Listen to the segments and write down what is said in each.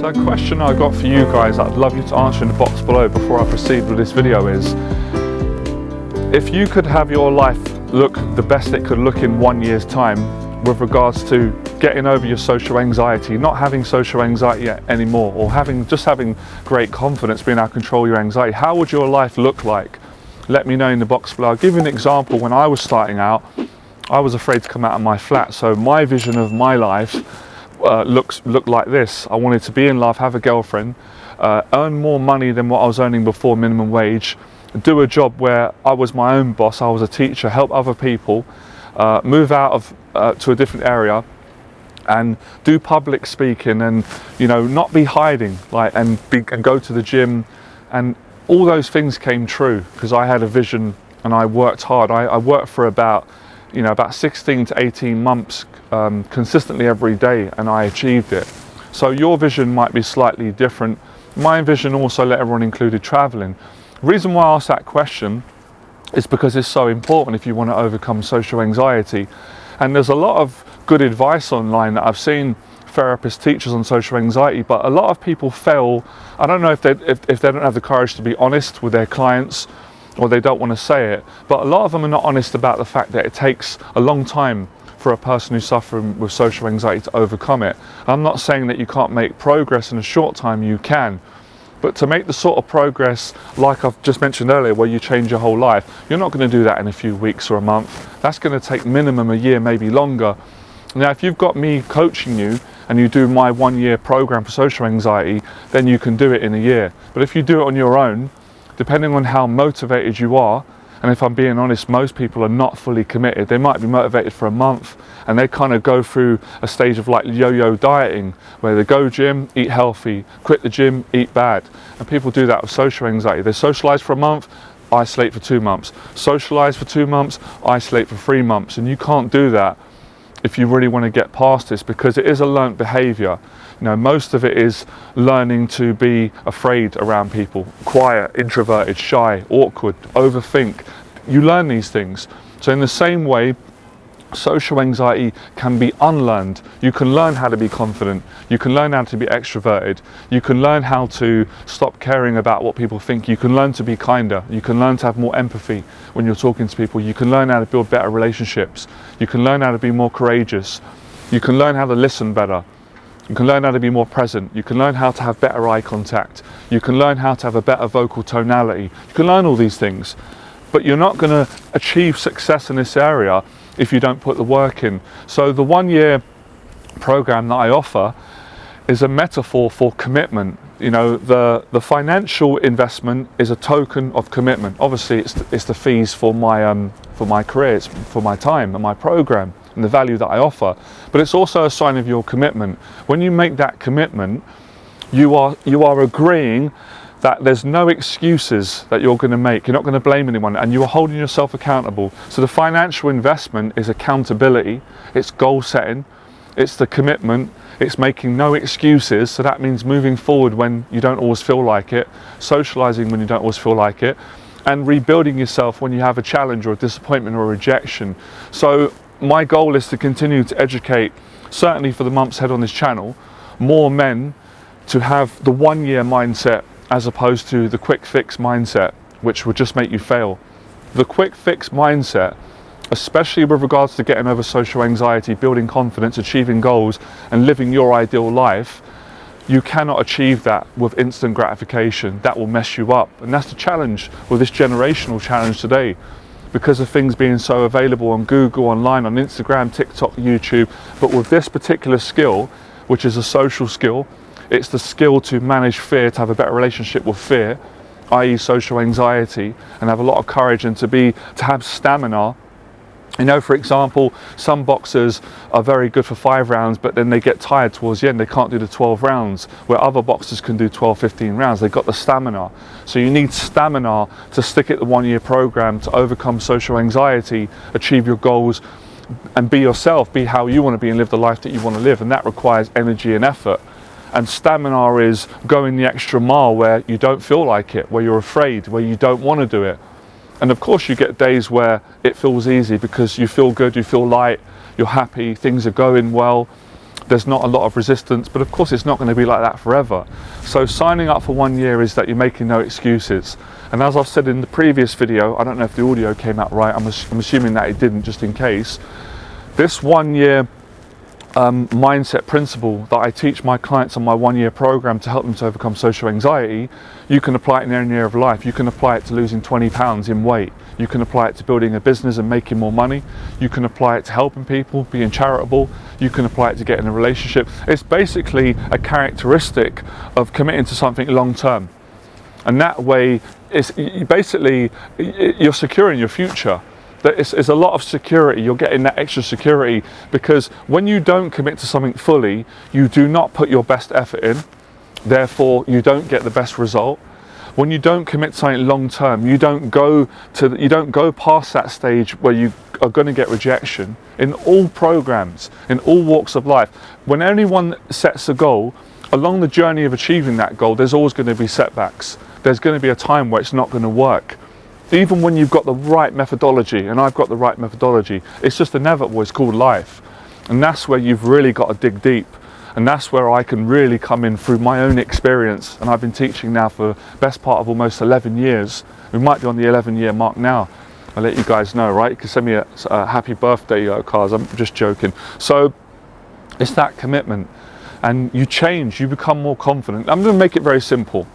So a question I've got for you guys that I'd love you to answer in the box below before I proceed with this video is, if you could have your life look the best it could look in 1 year's time with regards to getting over your social anxiety, not having social anxiety anymore, or just having great confidence, being able to control your anxiety, how would your life look like? Let me know in the box below. I'll give you an example. When I was starting out, I was afraid to come out of my flat, so my vision of my life looked like this. I wanted to be in love, have a girlfriend, earn more money than what I was earning before minimum wage, do a job where I was my own boss, I was a teacher, help other people, move out to a different area and do public speaking, and not be hiding, and go to the gym. And all those things came true because I had a vision and I worked hard. I worked for about 16 to 18 months consistently every day, and I achieved it. So your vision might be slightly different. My vision also, let everyone, included traveling. The reason why I asked that question is because it's so important if you want to overcome social anxiety. And there's a lot of good advice online that I've seen therapists, teachers on social anxiety, but a lot of people fail. I don't know if they don't have the courage to be honest with their clients, or they don't want to say it, but a lot of them are not honest about the fact that it takes a long time for a person who's suffering with social anxiety to overcome it. I'm not saying that you can't make progress in a short time, you can, but to make the sort of progress like I've just mentioned earlier, where you change your whole life, you're not going to do that in a few weeks or a month. That's going to take minimum a year, maybe longer. Now, if you've got me coaching you and you do my 1 year program for social anxiety, then you can do it in a year. But if you do it on your own, depending on how motivated you are, and if I'm being honest, most people are not fully committed. They might be motivated for a month and they kind of go through a stage of like yo-yo dieting, where they go gym, eat healthy, quit the gym, eat bad. And people do that with social anxiety. They socialise for a month, isolate for 2 months. Socialise for 2 months, isolate for 3 months. And you can't do that if you really want to get past this, because it is a learnt behaviour. Most of it is learning to be afraid around people, quiet, introverted, shy, awkward, overthink. You learn these things. So in the same way, social anxiety can be unlearned. You can learn how to be confident. You can learn how to be extroverted. You can learn how to stop caring about what people think. You can learn to be kinder. You can learn to have more empathy when you're talking to people. You can learn how to build better relationships. You can learn how to be more courageous. You can learn how to listen better. You can learn how to be more present. You can learn how to have better eye contact. You can learn how to have a better vocal tonality. You can learn all these things, but you're not going to achieve success in this area if you don't put the work in. So the 1 year program that I offer is a metaphor for commitment. The financial investment is a token of commitment. Obviously, it's the fees for my career, it's for my time and my program and the value that I offer, but it's also a sign of your commitment. When you make that commitment, you are agreeing that there's no excuses that you're going to make. You're not going to blame anyone, and you are holding yourself accountable. So the financial investment is accountability, it's goal setting, it's the commitment, it's making no excuses. So that means moving forward when you don't always feel like it, socializing when you don't always feel like it, and rebuilding yourself when you have a challenge or a disappointment or a rejection. So my goal is to continue to educate, certainly for the months ahead on this channel, more men to have the 1 year mindset as opposed to the quick fix mindset, which would just make you fail. The quick fix mindset, especially with regards to getting over social anxiety, building confidence, achieving goals, and living your ideal life, you cannot achieve that with instant gratification. That will mess you up. And that's the challenge with this generational challenge today, because of things being so available on Google, online, on Instagram, TikTok, YouTube. But with this particular skill, which is a social skill, it's the skill to manage fear, to have a better relationship with fear, i.e. social anxiety, and have a lot of courage, and to have stamina. For example, some boxers are very good for 5 rounds, but then they get tired towards the end. They can't do the 12 rounds, where other boxers can do 12, 15 rounds. They've got the stamina. So you need stamina to stick at the 1 year program, to overcome social anxiety, achieve your goals, and be yourself, be how you want to be, and live the life that you want to live. And that requires energy and effort. And stamina is going the extra mile where you don't feel like it, where you're afraid, where you don't want to do it. And of course you get days where it feels easy because you feel good, you feel light, you're happy, things are going well. there's not a lot of resistance, but of course it's not going to be like that forever. So signing up for 1 year is that you're making no excuses. And as I've said in the previous video, I don't know if the audio came out right, I'm assuming that it didn't, just in case. This 1 year mindset principle that I teach my clients on my 1 year program to help them to overcome social anxiety, you can apply it in any area of life. You can apply it to losing 20 pounds in weight. You can apply it to building a business and making more money. You can apply it to helping people, being charitable. You can apply it to getting a relationship. It's basically a characteristic of committing to something long term. And that way, you're securing your future. It's a lot of security. You're getting that extra security because when you don't commit to something fully, you do not put your best effort in. Therefore, you don't get the best result. When you don't commit to something long term, you don't go past that stage where you are going to get rejection. In all programs, in all walks of life, when anyone sets a goal, along the journey of achieving that goal, there's always going to be setbacks. There's going to be a time where it's not going to work. Even when you've got the right methodology, and I've got the right methodology, it's just inevitable. It's called life. And that's where you've really got to dig deep. And that's where I can really come in through my own experience. And I've been teaching now for the best part of almost 11 years. We might be on the 11-year mark now. I'll let you guys know, right? You can send me a happy birthday cards. I'm just joking. So it's that commitment. And you change, you become more confident. I'm going to make it very simple.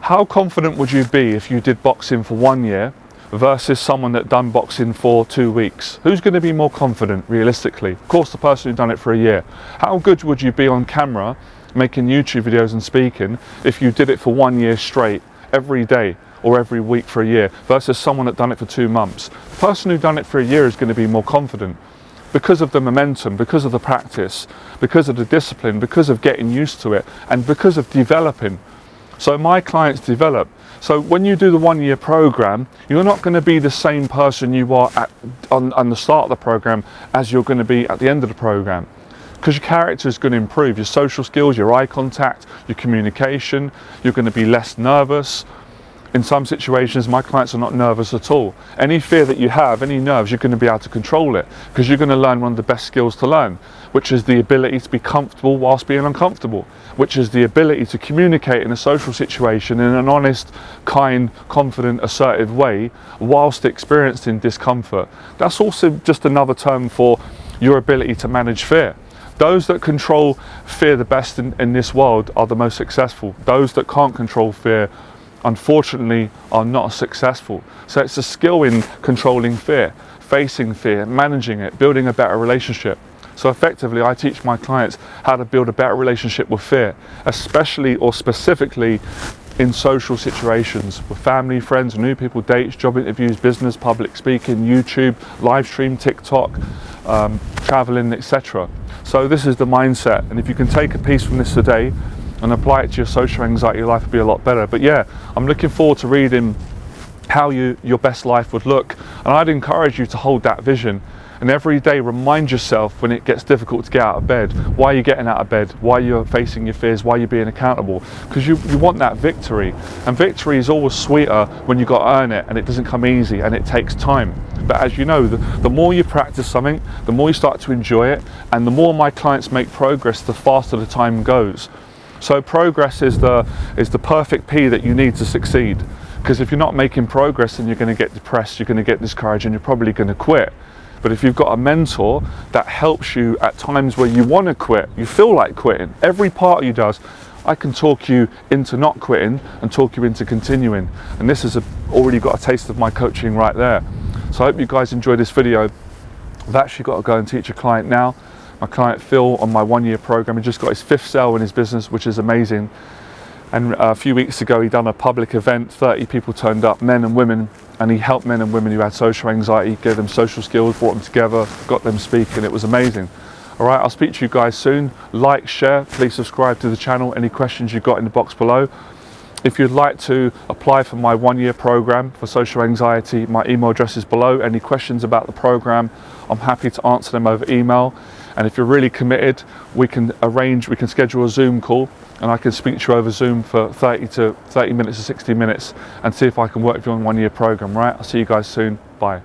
How confident would you be if you did boxing for 1 year versus someone that done boxing for 2 weeks? Who's going to be more confident realistically? Of course, the person who done it for a year. How good would you be on camera making YouTube videos and speaking if you did it for 1 year straight, every day or every week for a year, versus someone that done it for 2 months? The person who done it for a year is going to be more confident because of the momentum, because of the practice, because of the discipline, because of getting used to it, and because of developing. So my clients develop. So when you do the 1 year program, you're not going to be the same person you are on the start of the program as you're going to be at the end of the program, because your character is going to improve, your social skills, your eye contact, your communication. You're going to be less nervous. In some situations, my clients are not nervous at all. Any fear that you have, any nerves, you're going to be able to control it, because you're going to learn one of the best skills to learn, which is the ability to be comfortable whilst being uncomfortable, which is the ability to communicate in a social situation in an honest, kind, confident, assertive way whilst experiencing discomfort. That's also just another term for your ability to manage fear. Those that control fear the best in this world are the most successful. Those that can't control fear, unfortunately, are not as successful. So it's a skill in controlling fear, facing fear, managing it, building a better relationship. So effectively, I teach my clients how to build a better relationship with fear, especially or specifically in social situations with family, friends, new people, dates, job interviews, business, public speaking, YouTube, live stream, TikTok, traveling, etc. So this is the mindset. And if you can take a piece from this today and apply it to your social anxiety, your life will be a lot better. But yeah, I'm looking forward to reading how your best life would look. And I'd encourage you to hold that vision. And every day remind yourself when it gets difficult to get out of bed, why you're getting out of bed, why you're facing your fears, why you're being accountable. Because you want that victory. And victory is always sweeter when you got to earn it, and it doesn't come easy and it takes time. But as you know, the more you practice something, the more you start to enjoy it, and the more my clients make progress, the faster the time goes. So progress is the perfect P that you need to succeed. Because if you're not making progress, then you're going to get depressed, you're going to get discouraged, and you're probably going to quit. But if you've got a mentor that helps you at times where you want to quit, you feel like quitting, every part of you does, I can talk you into not quitting and talk you into continuing. And this has already got a taste of my coaching right there. So I hope you guys enjoyed this video. I've actually got to go and teach a client now. My client Phil on my 1 year program, he just got his 5th sale in his business, which is amazing. And a few weeks ago, he done a public event, 30 people turned up, men and women, and he helped men and women who had social anxiety, gave them social skills, brought them together, got them speaking. It was amazing. All right, I'll speak to you guys soon. Like, share, please subscribe to the channel. Any questions you've got in the box below. If you'd like to apply for my 1 year program for social anxiety, my email address is below. Any questions about the program, I'm happy to answer them over email. And if you're really committed, we can schedule a Zoom call, and I can speak to you over Zoom for 30 minutes to 60 minutes and see if I can work with you on 1 year program, right? I'll see you guys soon. Bye.